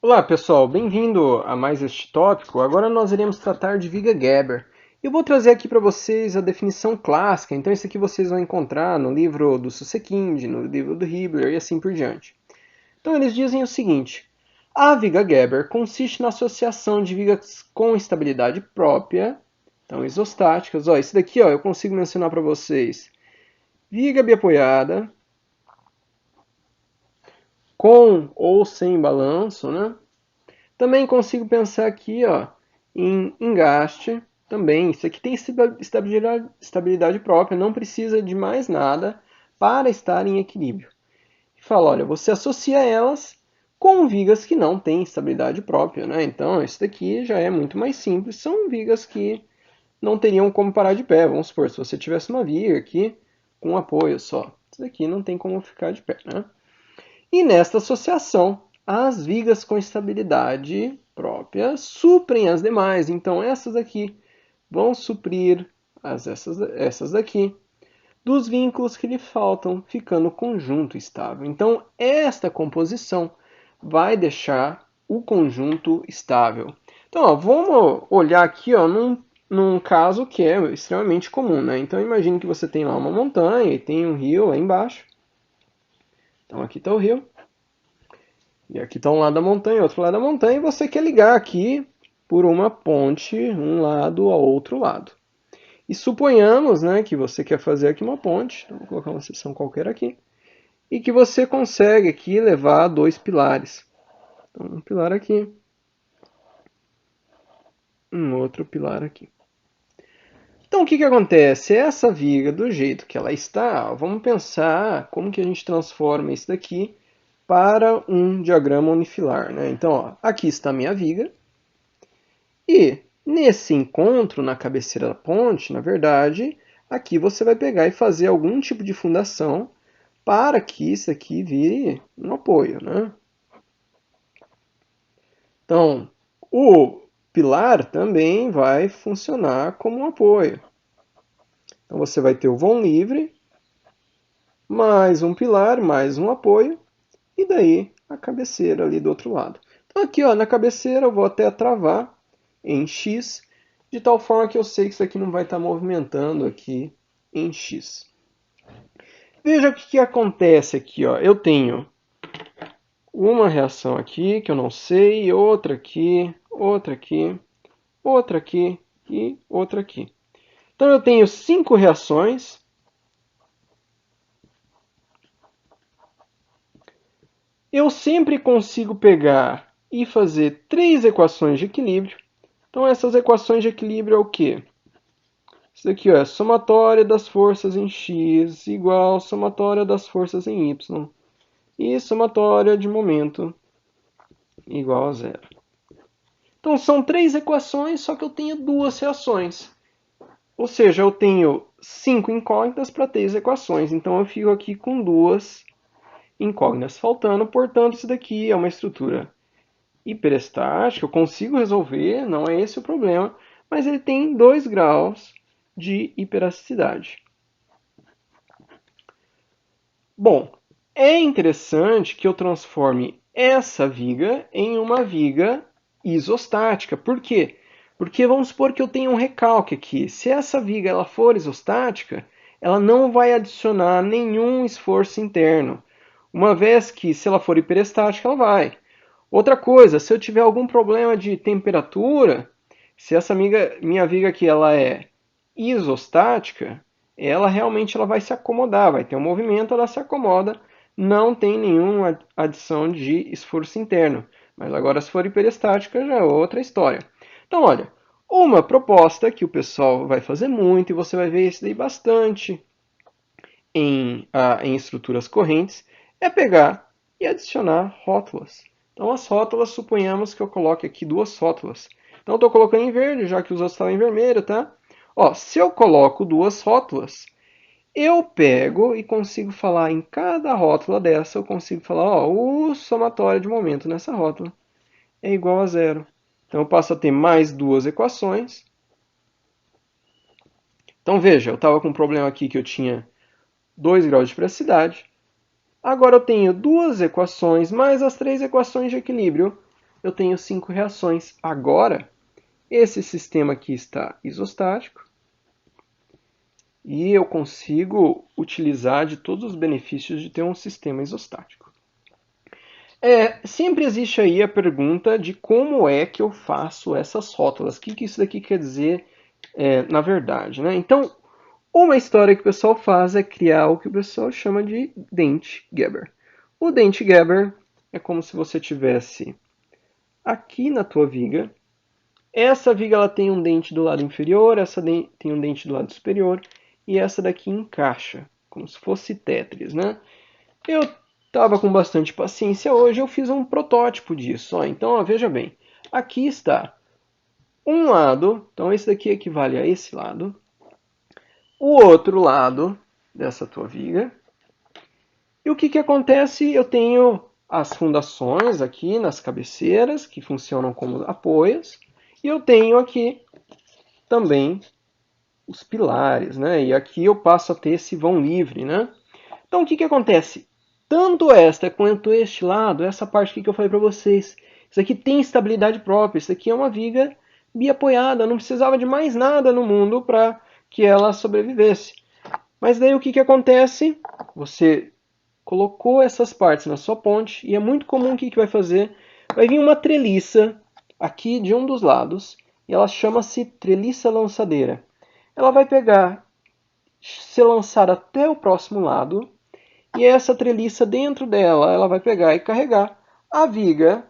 Olá pessoal, bem-vindo a mais este tópico. Agora nós iremos tratar de viga Geber. Eu vou trazer aqui para vocês a definição clássica, então isso aqui vocês vão encontrar no livro do Sussekind, no livro do Hibbeler e assim por diante. Então eles dizem o seguinte: a viga Geber consiste na associação de vigas com estabilidade própria, então isostáticas. Ó, esse daqui ó, eu consigo mencionar para vocês: viga biapoiada, com ou sem balanço, né? Também consigo pensar aqui ó, em engaste, também. Isso aqui tem estabilidade própria, não precisa de mais nada para estar em equilíbrio. E fala, olha, você associa elas com vigas que não têm estabilidade própria, né? Então, isso daqui já é muito mais simples. São vigas que não teriam como parar de pé. Vamos supor, se você tivesse uma viga aqui com um apoio só. Isso daqui não tem como ficar de pé, né? E nesta associação, as vigas com estabilidade própria suprem as demais. Então, essas aqui vão suprir essas daqui dos vínculos que lhe faltam, ficando o conjunto estável. Então, esta composição vai deixar o conjunto estável. Então, ó, vamos olhar aqui ó, num caso que é extremamente comum. Né? Então, imagine que você tem lá uma montanha e tem um rio lá embaixo. Então, aqui está o rio. E aqui está um lado da montanha, outro lado da montanha, e você quer ligar aqui por uma ponte, um lado ao outro lado. E suponhamos né, que você quer fazer aqui uma ponte, então vou colocar uma seção qualquer aqui, e que você consegue aqui levar dois pilares. Então, um pilar aqui, um outro pilar aqui. Então, o que acontece? Essa viga, do jeito que ela está, vamos pensar como que a gente transforma isso daqui para um diagrama unifilar. Né? Então, ó, aqui está a minha viga. E nesse encontro na cabeceira da ponte, na verdade, aqui você vai pegar e fazer algum tipo de fundação para que isso aqui vire um apoio. Né? Então, o pilar também vai funcionar como um apoio. Então, você vai ter o vão livre, mais um pilar, mais um apoio, e daí a cabeceira ali do outro lado. Então aqui ó, na cabeceira eu vou até travar em X, de tal forma que eu sei que isso aqui não vai estar movimentando aqui em X. Veja o que acontece aqui. Ó. Eu tenho uma reação aqui que eu não sei, outra aqui, outra aqui, outra aqui e outra aqui. Então eu tenho 5 reações. Eu sempre consigo pegar e fazer 3 equações de equilíbrio. Então essas equações de equilíbrio é o quê? Isso aqui ó, é somatória das forças em x igual somatória das forças em y. E somatória de momento igual a zero. Então são 3 equações, só que eu tenho 2 reações. Ou seja, eu tenho 5 incógnitas para 3 equações. Então eu fico aqui com 2 incógnitas faltando. Portanto, isso daqui é uma estrutura hiperestática. Eu consigo resolver, não é esse o problema. Mas ele tem 2 graus de hiperasticidade. Bom, é interessante que eu transforme essa viga em uma viga isostática. Por quê? Porque vamos supor que eu tenho um recalque aqui. Se essa viga ela for isostática, ela não vai adicionar nenhum esforço interno. Uma vez que, se ela for hiperestática, ela vai. Outra coisa, se eu tiver algum problema de temperatura, se essa minha viga aqui ela é isostática, ela realmente ela vai se acomodar, vai ter um movimento, ela se acomoda, não tem nenhuma adição de esforço interno. Mas agora, se for hiperestática, já é outra história. Então, olha, uma proposta que o pessoal vai fazer muito, e você vai ver isso daí bastante em estruturas correntes, é pegar e adicionar rótulas. Então, as rótulas, suponhamos que eu coloque aqui 2 rótulas. Então, eu estou colocando em verde, já que os outros estavam em vermelho, tá? Ó, se eu coloco 2 rótulas, eu pego e consigo falar em cada rótula dessa, eu consigo falar, ó, o somatório de momento nessa rótula é igual a zero. Então eu passo a ter mais 2 equações. Então veja, eu estava com um problema aqui que eu tinha 2 graus de praticidade. Agora eu tenho 2 equações mais as 3 equações de equilíbrio. eu tenho 5 reações. Agora, esse sistema aqui está isostático e eu consigo utilizar de todos os benefícios de ter um sistema isostático. Sempre existe aí a pergunta de como é que eu faço essas rótulas. O que isso daqui quer dizer na verdade, né? Então, uma história que o pessoal faz é criar o que o pessoal chama de dente-Geber. O dente-Geber é como se você tivesse aqui na tua viga. Essa viga ela tem um dente do lado inferior, essa tem um dente do lado superior, e essa daqui encaixa, como se fosse Tetris, né? Eu estava com bastante paciência hoje, eu fiz um protótipo disso. Então, ó, veja bem, aqui está um lado, então esse daqui equivale a esse lado, o outro lado dessa tua viga. E o que acontece? Eu tenho as fundações aqui nas cabeceiras, que funcionam como apoios, e eu tenho aqui também os pilares, né? E aqui eu passo a ter esse vão livre, né? Então o que acontece? Tanto esta quanto este lado, essa parte aqui que eu falei para vocês, isso aqui tem estabilidade própria, isso aqui é uma viga biapoiada, não precisava de mais nada no mundo para que ela sobrevivesse. Mas daí o que acontece? Você colocou essas partes na sua ponte e é muito comum o que vai fazer? Vai vir uma treliça aqui de um dos lados e ela chama-se treliça lançadeira. Ela vai pegar, se lançar até o próximo lado e essa treliça dentro dela ela vai pegar e carregar a viga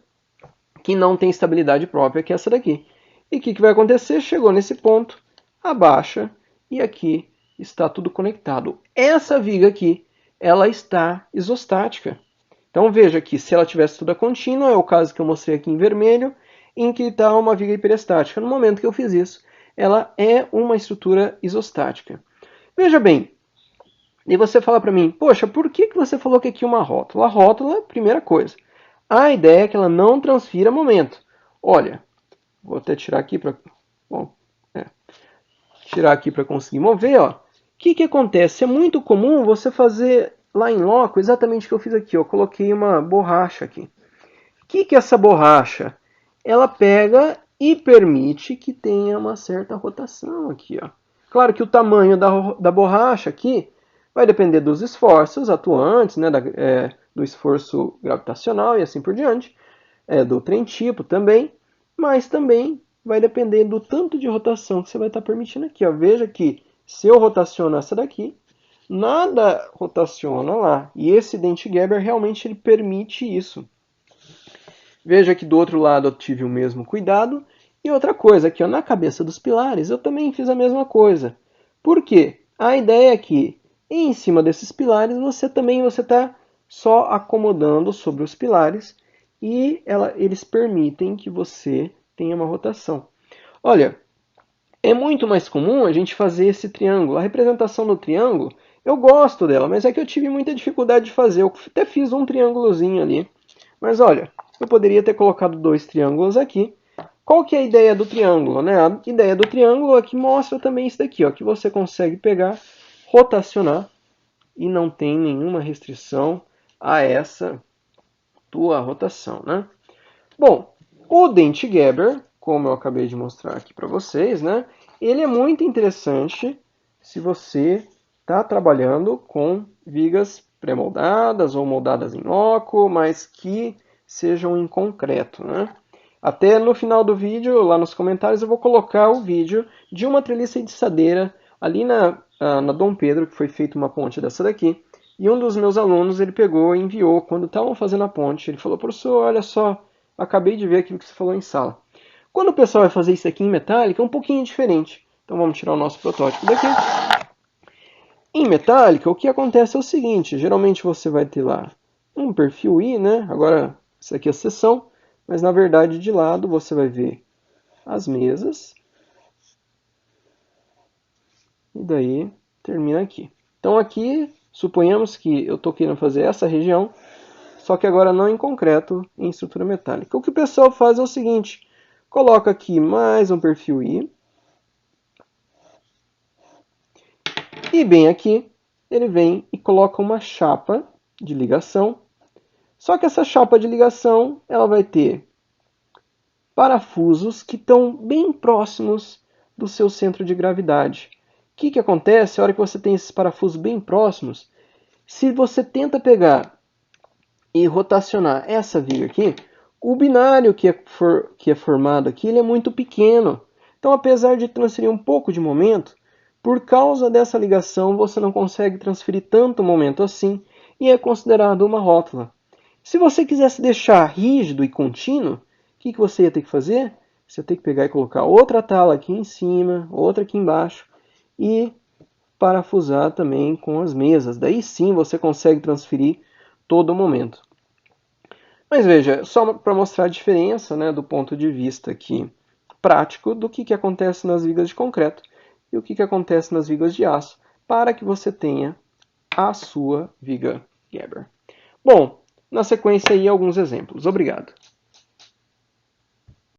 que não tem estabilidade própria, que é essa daqui. E o que vai acontecer? Chegou nesse ponto, abaixa e aqui está tudo conectado. Essa viga aqui, ela está isostática. Então veja que se ela tivesse tudo contínua, é o caso que eu mostrei aqui em vermelho, em que está uma viga hiperestática. No momento que eu fiz isso, ela é uma estrutura isostática. Veja bem, e você fala para mim, poxa, por que você falou que aqui é uma rótula? A rótula, primeira coisa, a ideia é que ela não transfira momento. Olha, vou até tirar aqui para tirar aqui para conseguir mover, ó. O que acontece? É muito comum você fazer lá em loco exatamente o que eu fiz aqui. Eu coloquei uma borracha aqui. O que é essa borracha? Ela pega e permite que tenha uma certa rotação aqui, ó. Claro que o tamanho da borracha aqui vai depender dos esforços atuantes, né, do esforço gravitacional e assim por diante, do trem tipo também, mas também vai depender do tanto de rotação que você vai estar permitindo aqui. Ó. Veja que se eu rotaciono essa daqui, nada rotaciona lá. E esse dente-Geber realmente ele permite isso. Veja que do outro lado eu tive o mesmo cuidado. E outra coisa, aqui ó, na cabeça dos pilares eu também fiz a mesma coisa. Por quê? A ideia é que em cima desses pilares você está só acomodando sobre os pilares e eles permitem que você tenha uma rotação. Olha, é muito mais comum a gente fazer esse triângulo. A representação do triângulo, eu gosto dela, mas é que eu tive muita dificuldade de fazer. Eu até fiz um triângulozinho ali. Mas olha, eu poderia ter colocado 2 triângulos aqui. Qual que é a ideia do triângulo? Né? A ideia do triângulo aqui mostra também isso daqui, ó, que você consegue pegar, rotacionar e não tem nenhuma restrição a essa tua rotação. Né? Bom, o dente-Geber, como eu acabei de mostrar aqui para vocês, né, ele é muito interessante se você está trabalhando com vigas pré-moldadas ou moldadas em loco, mas que sejam em concreto. Né? Até no final do vídeo, lá nos comentários, eu vou colocar o vídeo de uma treliça içadeira ali na Dom Pedro, que foi feita uma ponte dessa daqui. E um dos meus alunos, ele pegou e enviou, quando estavam fazendo a ponte, ele falou, professor, olha só, acabei de ver aquilo que você falou em sala. Quando o pessoal vai fazer isso aqui em metálica, é um pouquinho diferente. Então vamos tirar o nosso protótipo daqui. Em metálica, o que acontece é o seguinte, geralmente você vai ter lá um perfil I, né? Agora, isso aqui é a seção, mas na verdade de lado você vai ver as mesas. E daí termina aqui. Então aqui, suponhamos que eu estou querendo fazer essa região, só que agora não em concreto, em estrutura metálica. O que o pessoal faz é o seguinte, coloca aqui mais um perfil I. E bem aqui, ele vem e coloca uma chapa de ligação. Só que essa chapa de ligação, ela vai ter parafusos que estão bem próximos do seu centro de gravidade. O que acontece? A hora que você tem esses parafusos bem próximos, se você tenta pegar e rotacionar essa viga aqui, o binário que é formado aqui ele é muito pequeno. Então, apesar de transferir um pouco de momento, por causa dessa ligação, você não consegue transferir tanto momento assim e é considerado uma rótula. Se você quisesse deixar rígido e contínuo, o que você ia ter que fazer? Você ia ter que pegar e colocar outra tala aqui em cima, outra aqui embaixo e parafusar também com as mesas. Daí sim você consegue transferir todo o momento. Mas veja, só para mostrar a diferença, né, do ponto de vista aqui prático do que acontece nas vigas de concreto e o que acontece nas vigas de aço, para que você tenha a sua viga Gerber. Bom, na sequência aí alguns exemplos. Obrigado.